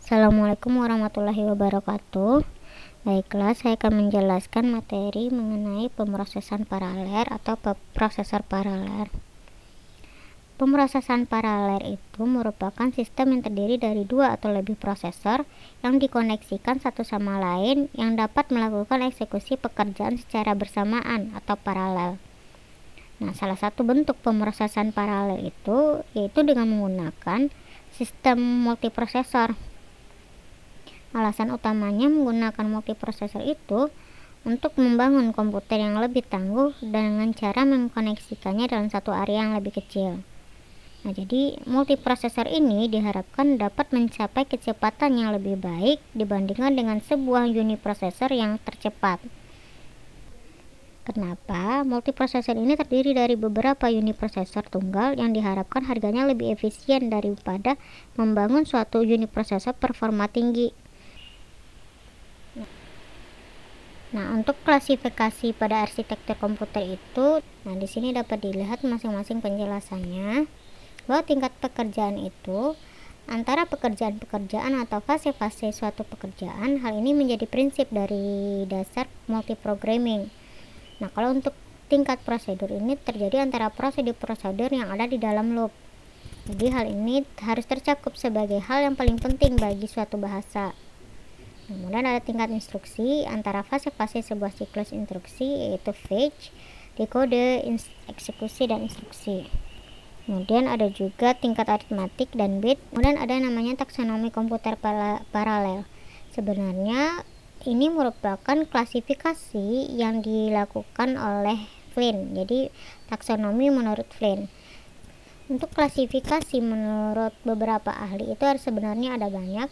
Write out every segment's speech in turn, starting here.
Assalamualaikum warahmatullahi wabarakatuh. Baiklah, saya akan menjelaskan materi mengenai pemrosesan paralel atau prosesor paralel. Pemrosesan paralel itu merupakan sistem yang terdiri dari dua atau lebih prosesor yang dikoneksikan satu sama lain yang dapat melakukan eksekusi pekerjaan secara bersamaan atau paralel. Nah, salah satu bentuk pemrosesan paralel itu yaitu dengan menggunakan sistem multiprosesor. Alasan utamanya menggunakan multiprosesor itu untuk membangun komputer yang lebih tangguh dengan cara mengkoneksikannya dalam satu area yang lebih kecil. Nah, jadi multiprosesor ini diharapkan dapat mencapai kecepatan yang lebih baik dibandingkan dengan sebuah uniprosesor yang tercepat. Kenapa? Multiprosesor ini terdiri dari beberapa uniprosesor tunggal yang diharapkan harganya lebih efisien daripada membangun suatu uniprosesor performa tinggi. Nah, untuk klasifikasi pada arsitektur komputer itu, di sini dapat dilihat masing-masing penjelasannya bahwa tingkat pekerjaan itu antara pekerjaan-pekerjaan atau fase-fase suatu pekerjaan. Hal ini menjadi prinsip dari dasar multiprogramming. Nah, kalau untuk tingkat prosedur ini terjadi antara prosedur-prosedur yang ada di dalam loop. Jadi hal ini harus tercakup sebagai hal yang paling penting bagi suatu bahasa. Kemudian ada tingkat instruksi antara fase-fase sebuah siklus instruksi, yaitu fetch, dekode, eksekusi, dan instruksi. Kemudian ada juga tingkat aritmatik dan bit. Kemudian ada namanya taksonomi komputer paralel. Sebenarnya ini merupakan klasifikasi yang dilakukan oleh Flynn. Jadi taksonomi menurut Flynn. Untuk klasifikasi menurut beberapa ahli itu sebenarnya ada banyak.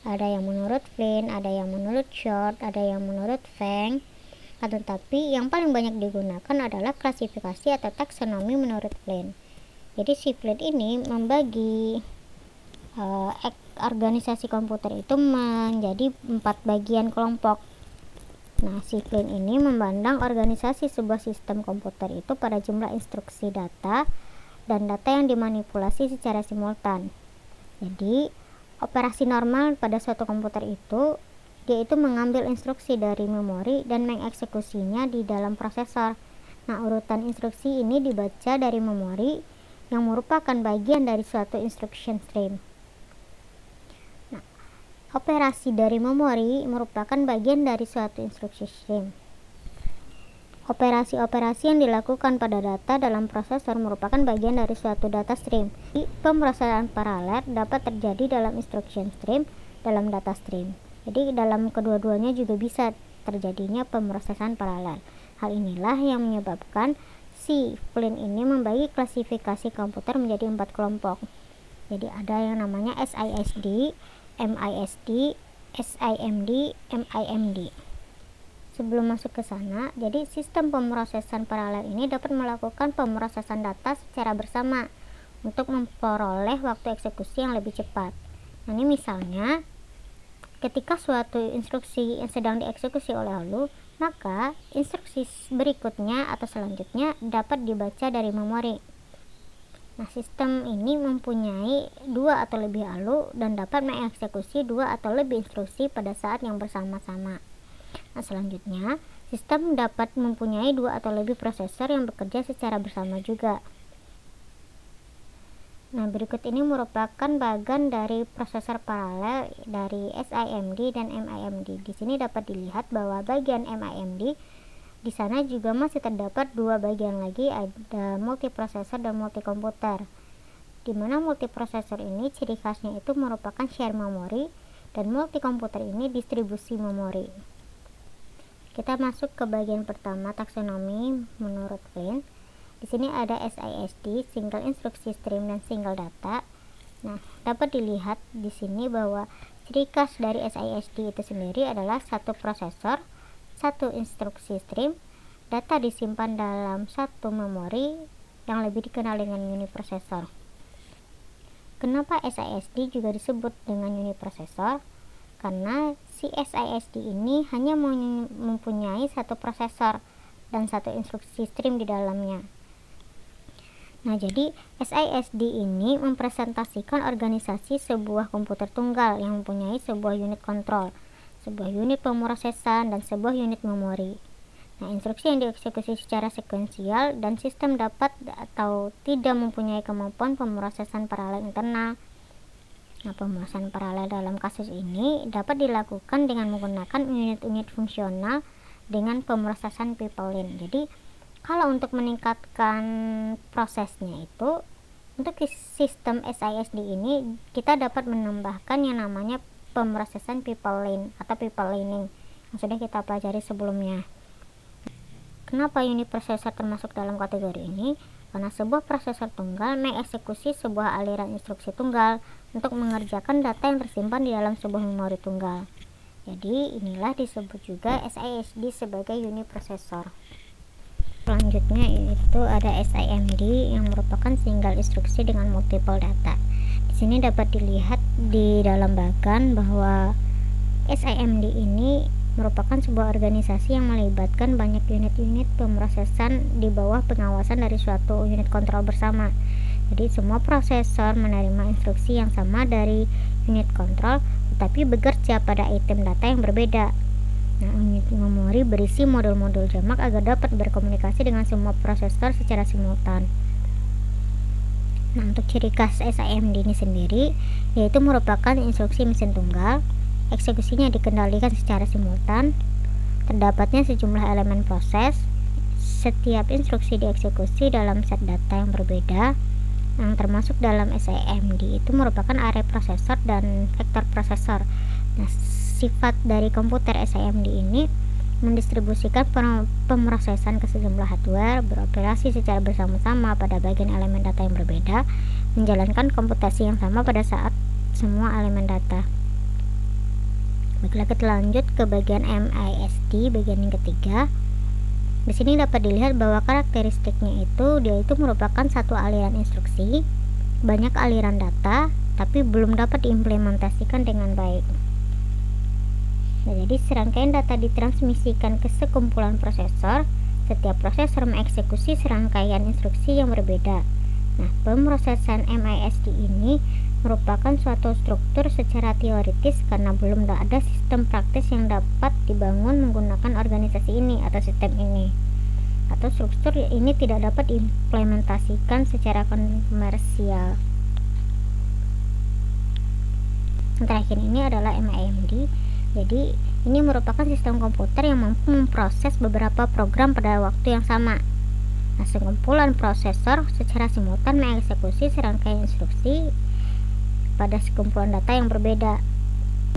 Ada yang menurut Flynn, ada yang menurut Short, ada yang menurut Feng. Tetapi yang paling banyak digunakan adalah klasifikasi atau taksonomi menurut Flynn. Jadi si Flynn ini membagi organisasi komputer itu menjadi 4 bagian kelompok. Nah, si Flynn ini memandang organisasi sebuah sistem komputer itu pada jumlah instruksi data dan data yang dimanipulasi secara simultan. Jadi operasi normal pada suatu komputer itu yaitu mengambil instruksi dari memori dan mengeksekusinya di dalam prosesor. Nah, urutan instruksi ini dibaca dari memori yang merupakan bagian dari suatu instruction stream. Nah, operasi dari memori merupakan bagian dari suatu instruction stream. Operasi-operasi yang dilakukan pada data dalam prosesor merupakan bagian dari suatu data stream. Pemrosesan paralel dapat terjadi dalam instruction stream, dalam data stream. Jadi dalam kedua-duanya juga bisa terjadinya pemrosesan paralel. Hal inilah yang menyebabkan si Flynn ini membagi klasifikasi komputer menjadi 4 kelompok. Jadi ada yang namanya SISD, MISD, SIMD, MIMD. Sebelum masuk ke sana, jadi sistem pemrosesan paralel ini dapat melakukan pemrosesan data secara bersama untuk memperoleh waktu eksekusi yang lebih cepat. Nah, ini misalnya ketika suatu instruksi yang sedang dieksekusi oleh lu, maka instruksi berikutnya atau selanjutnya dapat dibaca dari memori. Nah, sistem ini mempunyai 2 atau lebih ALU dan dapat mengeksekusi 2 atau lebih instruksi pada saat yang bersama-sama. Nah, selanjutnya, sistem dapat mempunyai 2 atau lebih prosesor yang bekerja secara bersama juga. Nah, berikut ini merupakan bagian dari prosesor paralel dari SIMD dan MIMD. Di sini dapat dilihat bahwa bagian MIMD di sana juga masih terdapat 2 bagian lagi, ada multiprosesor dan multikomputer. Di mana multiprosesor ini ciri khasnya itu merupakan share memori dan multikomputer ini distribusi memori. Kita masuk ke bagian pertama, taksonomi menurut Flynn. Di sini ada SISD, single instruksi stream dan single data. Nah, dapat dilihat di sini bahwa ciri khas dari SISD itu sendiri adalah satu prosesor, satu instruksi stream, data disimpan dalam satu memori yang lebih dikenal dengan uniprosesor. Kenapa SISD juga disebut dengan uniprosesor? Karena si SISD ini hanya mempunyai satu prosesor dan satu instruksi stream di dalamnya. Nah, jadi SISD ini mempresentasikan organisasi sebuah komputer tunggal yang mempunyai sebuah unit kontrol, sebuah unit pemrosesan, dan sebuah unit memori. Nah, instruksi yang dieksekusi secara sekuensial dan sistem dapat atau tidak mempunyai kemampuan pemrosesan paralel internal. Nah, pemrosesan paralel dalam kasus ini dapat dilakukan dengan menggunakan unit-unit fungsional dengan pemrosesan pipeline. Jadi, kalau untuk meningkatkan prosesnya itu, untuk sistem SISD ini kita dapat menambahkan yang namanya pemrosesan pipeline atau pipelining yang sudah kita pelajari sebelumnya. Kenapa unit prosesor termasuk dalam kategori ini? Karena sebuah prosesor tunggal mengeksekusi sebuah aliran instruksi tunggal untuk mengerjakan data yang tersimpan di dalam sebuah memori tunggal. Jadi inilah disebut juga SISD sebagai unit prosesor. Selanjutnya yaitu ada SIMD yang merupakan single instruksi dengan multiple data. Di sini dapat dilihat di dalam bagan bahwa SIMD ini merupakan sebuah organisasi yang melibatkan banyak unit-unit pemrosesan di bawah pengawasan dari suatu unit kontrol bersama. Jadi semua prosesor menerima instruksi yang sama dari unit kontrol tetapi bekerja pada item data yang berbeda. Nah, unit memori berisi modul-modul jamak agar dapat berkomunikasi dengan semua prosesor secara simultan. Nah, untuk ciri khas SIMD ini sendiri yaitu merupakan instruksi mesin tunggal, eksekusinya dikendalikan secara simultan, terdapatnya sejumlah elemen proses, setiap instruksi dieksekusi dalam set data yang berbeda, yang termasuk dalam SIMD itu merupakan array prosesor dan vektor prosesor. Nah, sifat dari komputer SIMD ini mendistribusikan pemrosesan ke sejumlah hardware, beroperasi secara bersama-sama pada bagian elemen data yang berbeda, menjalankan komputasi yang sama pada saat semua elemen data. Baiklah, kita lanjut ke bagian MISD, bagian yang ketiga. Di sini dapat dilihat bahwa karakteristiknya dia merupakan satu aliran instruksi, banyak aliran data, tapi belum dapat diimplementasikan dengan baik. Nah, jadi serangkaian data ditransmisikan ke sekumpulan prosesor. Setiap prosesor mengeksekusi serangkaian instruksi yang berbeda. Nah, pemrosesan MISD ini merupakan suatu struktur secara teoritis karena belum ada sistem praktis yang dapat dibangun menggunakan organisasi ini atau sistem ini. Atau struktur ini tidak dapat diimplementasikan secara komersial. Yang terakhir ini adalah MIMD. Jadi ini merupakan sistem komputer yang mampu memproses beberapa program pada waktu yang sama. Nah, sekumpulan prosesor secara simultan mengeksekusi serangkaian instruksi pada sekumpulan data yang berbeda.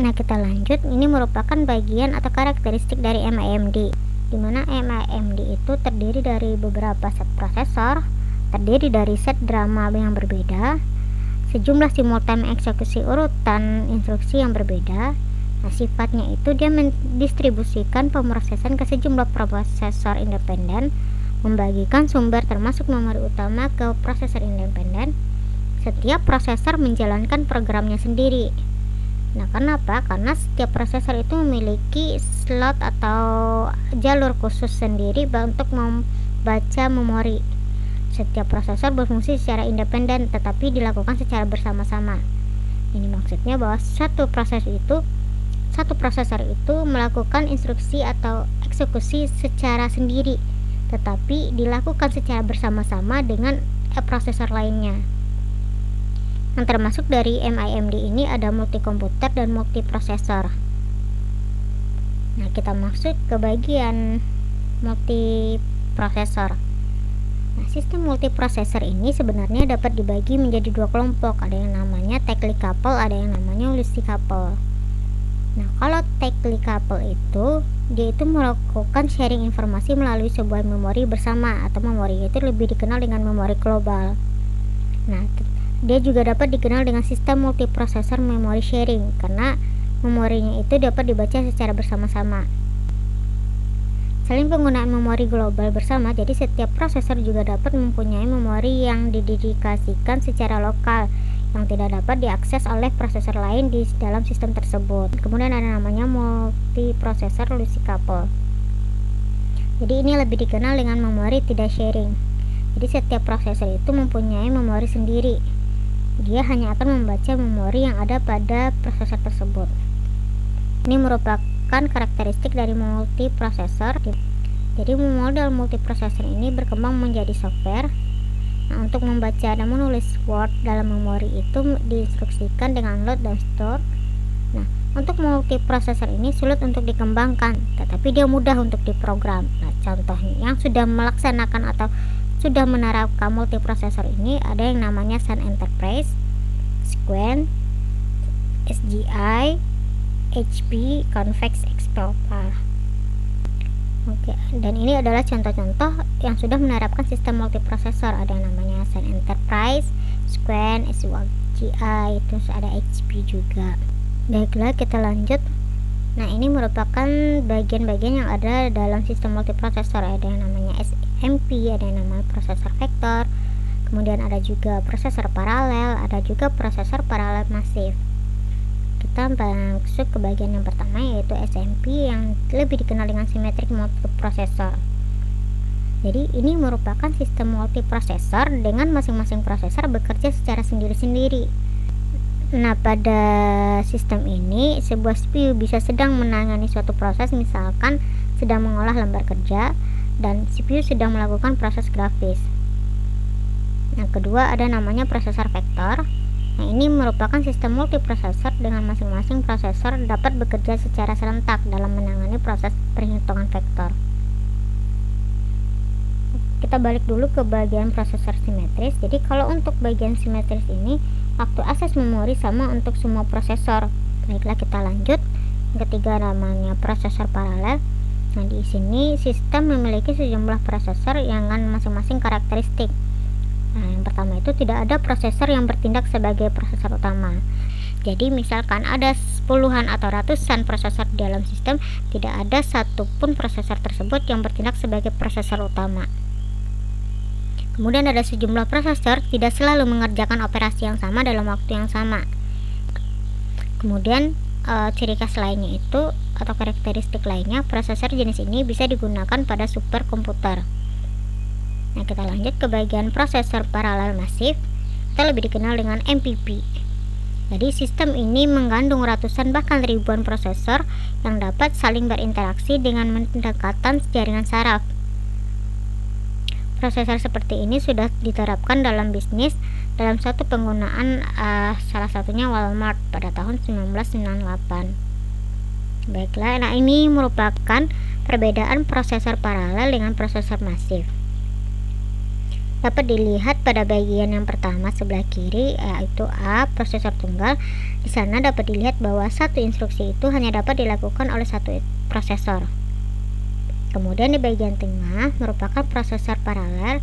Nah, kita lanjut. Ini merupakan bagian atau karakteristik dari MIMD, di mana MIMD itu terdiri dari beberapa set prosesor, terdiri dari set drama yang berbeda, sejumlah simultan mengeksekusi urutan instruksi yang berbeda. Nah, sifatnya itu dia mendistribusikan pemrosesan ke sejumlah prosesor independen, membagikan sumber termasuk memori utama ke prosesor independen. Setiap prosesor menjalankan programnya sendiri. Nah, kenapa? Karena setiap prosesor itu memiliki slot atau jalur khusus sendiri untuk membaca memori. Setiap prosesor berfungsi secara independen tetapi dilakukan secara bersama-sama. Ini maksudnya bahwa satu prosesor itu melakukan instruksi atau eksekusi secara sendiri, tetapi dilakukan secara bersama-sama dengan prosesor lainnya. Yang termasuk dari MIMD ini ada multikomputer dan multiprosesor. Nah, kita masuk ke bagian multiprosesor. Nah, sistem multiprosesor ini sebenarnya dapat dibagi menjadi dua kelompok. Ada yang namanya tightly coupled, ada yang namanya loosely coupled. Nah, kalau tightly coupled dia itu melakukan sharing informasi melalui sebuah memori bersama, atau memori itu lebih dikenal dengan memori global. Nah, dia juga dapat dikenal dengan sistem multiprosesor memory sharing karena memorinya itu dapat dibaca secara bersama-sama. Selain penggunaan memori global bersama, jadi setiap prosesor juga dapat mempunyai memori yang didedikasikan secara lokal yang tidak dapat diakses oleh prosesor lain di dalam sistem tersebut. Kemudian ada namanya multiprosesor loosely coupled. Jadi ini lebih dikenal dengan memori tidak sharing. Jadi setiap prosesor itu mempunyai memori sendiri. Dia hanya akan membaca memori yang ada pada prosesor tersebut. Ini merupakan karakteristik dari multiprosesor. Jadi model multiprosesor ini berkembang menjadi software. Nah, untuk membaca dan menulis Word dalam memori itu diinstruksikan dengan load dan store. Nah, untuk multiprosesor ini sulit untuk dikembangkan, tetapi dia mudah untuk diprogram. Nah, contohnya yang sudah melaksanakan atau sudah menerapkan multiprosesor ini ada yang namanya Sun Enterprise, Sequent, SGI, HP, Convex Explorer. Oke, dan ini adalah contoh-contoh yang sudah menerapkan sistem multiprosesor. Ada yang namanya Sun Enterprise, Sequent, SGI, terus ada HP juga. Baiklah, kita lanjut. Nah, ini merupakan bagian-bagian yang ada dalam sistem multiprosesor. Ada yang namanya SMP, ada yang namanya prosesor vektor, kemudian ada juga prosesor paralel, ada juga prosesor paralel masif. Kita masuk ke bagian yang pertama, yaitu SMP, yang lebih dikenal dengan symmetric multiprosesor. Jadi ini merupakan sistem multiprosesor dengan masing-masing prosesor bekerja secara sendiri-sendiri. Nah, pada sistem ini sebuah CPU bisa sedang menangani suatu proses, misalkan sedang mengolah lembar kerja, dan CPU sedang melakukan proses grafis. Yang kedua ada namanya prosesor vektor. Nah, ini merupakan sistem multiprosesor dengan masing-masing prosesor dapat bekerja secara serentak dalam menangani proses perhitungan vektor. Kita balik dulu ke bagian prosesor simetris. Jadi kalau untuk bagian simetris ini waktu akses memori sama untuk semua prosesor. Baiklah, kita lanjut. Yang ketiga namanya prosesor paralel. Nah, di sini sistem memiliki sejumlah prosesor yang dengan masing-masing karakteristik. Nah, yang pertama itu tidak ada prosesor yang bertindak sebagai prosesor utama. Jadi misalkan ada puluhan atau ratusan prosesor di dalam sistem, tidak ada satupun prosesor tersebut yang bertindak sebagai prosesor utama. Kemudian ada sejumlah prosesor tidak selalu mengerjakan operasi yang sama dalam waktu yang sama. Kemudian ciri khas lainnya itu atau karakteristik lainnya, prosesor jenis ini bisa digunakan pada superkomputer. Nah, kita lanjut ke bagian prosesor paralel masif atau lebih dikenal dengan MPP. Jadi sistem ini mengandung ratusan bahkan ribuan prosesor yang dapat saling berinteraksi dengan pendekatan jaringan saraf. Prosesor seperti ini sudah diterapkan dalam bisnis dalam satu penggunaan, salah satunya Walmart pada tahun 1998. Baiklah, nah ini merupakan perbedaan prosesor paralel dengan prosesor masif. Dapat dilihat pada bagian yang pertama sebelah kiri, yaitu A, prosesor tunggal. Di sana dapat dilihat bahwa satu instruksi itu hanya dapat dilakukan oleh satu prosesor. Kemudian di bagian tengah merupakan prosesor paralel.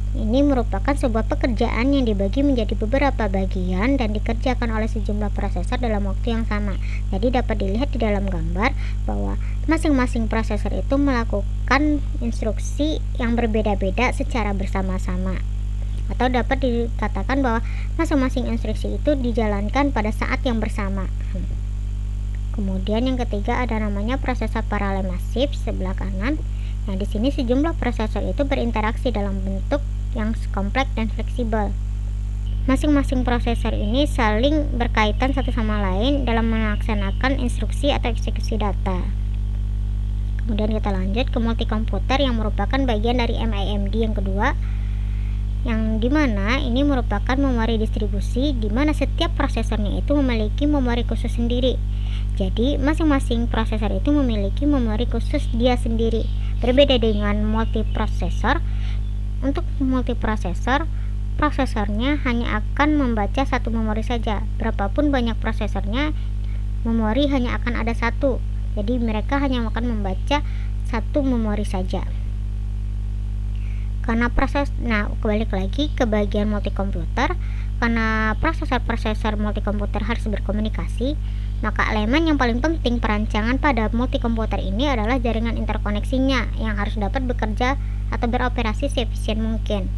Ini merupakan sebuah pekerjaan yang dibagi menjadi beberapa bagian dan dikerjakan oleh sejumlah prosesor dalam waktu yang sama. Jadi dapat dilihat di dalam gambar bahwa masing-masing prosesor itu melakukan instruksi yang berbeda-beda secara bersama-sama. Atau dapat dikatakan bahwa masing-masing instruksi itu dijalankan pada saat yang bersamaan. Kemudian yang ketiga ada namanya prosesor paralel masif sebelah kanan. Nah, di sini sejumlah prosesor itu berinteraksi dalam bentuk yang kompleks dan fleksibel. Masing-masing prosesor ini saling berkaitan satu sama lain dalam melaksanakan instruksi atau eksekusi data. Kemudian kita lanjut ke multikomputer yang merupakan bagian dari MIMD yang kedua, yang dimana ini merupakan memori distribusi di mana setiap prosesornya itu memiliki memori khusus sendiri. Jadi masing-masing prosesor itu memiliki memori khusus dia sendiri. Berbeda dengan multiprosesor. Untuk multiprosesor, prosesornya hanya akan membaca satu memori saja. Berapapun banyak prosesornya, memori hanya akan ada satu. Jadi mereka hanya akan membaca satu memori saja. Karena kebalik lagi ke bagian multikomputer, karena prosesor multikomputer harus berkomunikasi, maka elemen yang paling penting perancangan pada multikomputer ini adalah jaringan interkoneksinya yang harus dapat bekerja atau beroperasi seefisien mungkin.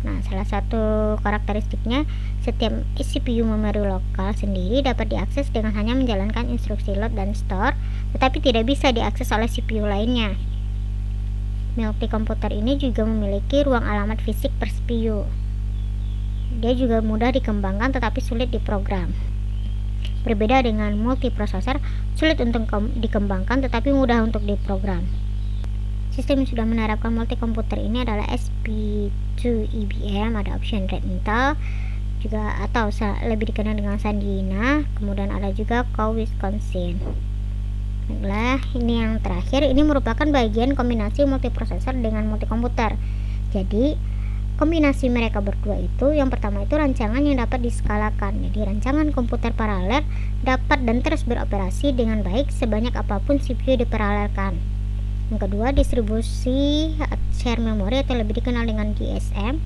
Nah, salah satu karakteristiknya, setiap CPU memori lokal sendiri dapat diakses dengan hanya menjalankan instruksi load dan store, tetapi tidak bisa diakses oleh CPU lainnya. Multikomputer ini juga memiliki ruang alamat fisik per CPU. Dia juga mudah dikembangkan tetapi sulit diprogram. Berbeda dengan multiprosesor, sulit untuk dikembangkan tetapi mudah untuk diprogram. Sistem yang sudah menerapkan multikomputer ini adalah SP2 IBM, ada Option Red Intel, juga atau lebih dikenal dengan Sandiina, kemudian ada juga Cow Wisconsin. Baiklah, ini yang terakhir, ini merupakan bagian kombinasi multiprosesor dengan multikomputer. Jadi kombinasi mereka berdua itu, yang pertama itu rancangan yang dapat diskalakan. Jadi rancangan komputer paralel dapat dan terus beroperasi dengan baik sebanyak apapun CPU diparalelkan. Yang kedua, distribusi share memori atau lebih dikenal dengan DSM.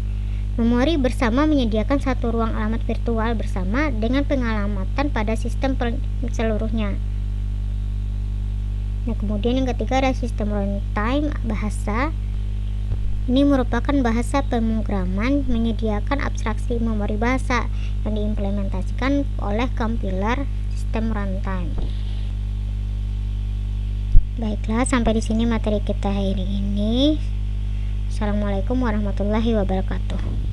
Memori bersama menyediakan satu ruang alamat virtual bersama dengan pengalamatan pada sistem seluruhnya. Nah, kemudian yang ketiga ada sistem runtime bahasa. Ini merupakan bahasa pemrograman menyediakan abstraksi memori bahasa yang diimplementasikan oleh compiler sistem runtime. Baiklah, sampai di sini materi kita hari ini. Assalamualaikum warahmatullahi wabarakatuh.